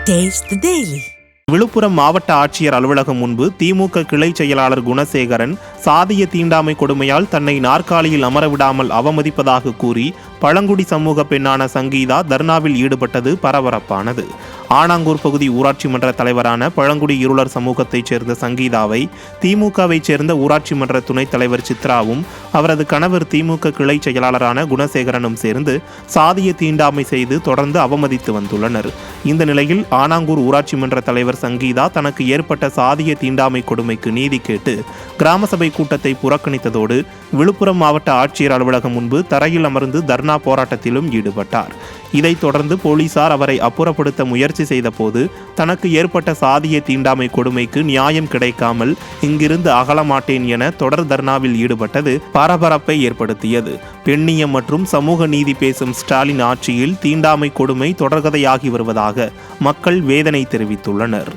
Taste the Daily. Villupuram மாவட்ட ஆட்சியர் அலுவலகம் முன்பு திமுக கிளை செயலாளர் குணசேகரன் சாதிய தீண்டாமை கொடுமையால் தன்னை நாற்காலியில் அமரவிடாமல் அவமதிப்பதாக கூறி பழங்குடி சமூக பெண்ணான சங்கீதா தர்ணாவில் ஈடுபட்டது பரபரப்பானது. ஆனாங்கூர் பகுதி ஊராட்சி மன்ற தலைவரான பழங்குடி இருளர் சமூகத்தைச் சேர்ந்த சங்கீதாவை திமுகவைச் சேர்ந்த ஊராட்சி மன்ற துணைத் தலைவர் சித்ராவும் அவரது கணவர் திமுக கிளை செயலாளரான குணசேகரனும் சேர்ந்து சாதிய தீண்டாமை செய்து தொடர்ந்து அவமதித்து வந்துள்ளனர். இந்த நிலையில் ஆனாங்கூர் ஊராட்சி மன்ற தலைவர் சங்கீதா தனக்கு ஏற்பட்ட சாதிய தீண்டாமை கொடுமைக்கு நீதி கேட்டு கிராம சபை கூட்டத்தை புறக்கணித்ததோடு விழுப்புரம் மாவட்ட ஆட்சியர் அலுவலகம் முன்பு தரையில் அமர்ந்து தர்ணா போராட்டத்திலும் ஈடுபட்டார். இதைத் தொடர்ந்து போலீசார் அவரை அப்புறப்படுத்த முயற்சி செய்த போது தனக்கு ஏற்பட்ட சாதிய தீண்டாமை கொடுமைக்கு நியாயம் கிடைக்காமல் இங்கிருந்து அகலமாட்டேன் என தொடர் தர்ணாவில் ஈடுபட்டது பரபரப்பை ஏற்படுத்தியது. பெண்ணியம் மற்றும் சமூக நீதி பேசும் ஸ்டாலின் ஆட்சியில் தீண்டாமை கொடுமை தொடர்கதையாகி வருவதாக மக்கள் வேதனை தெரிவித்துள்ளனர்.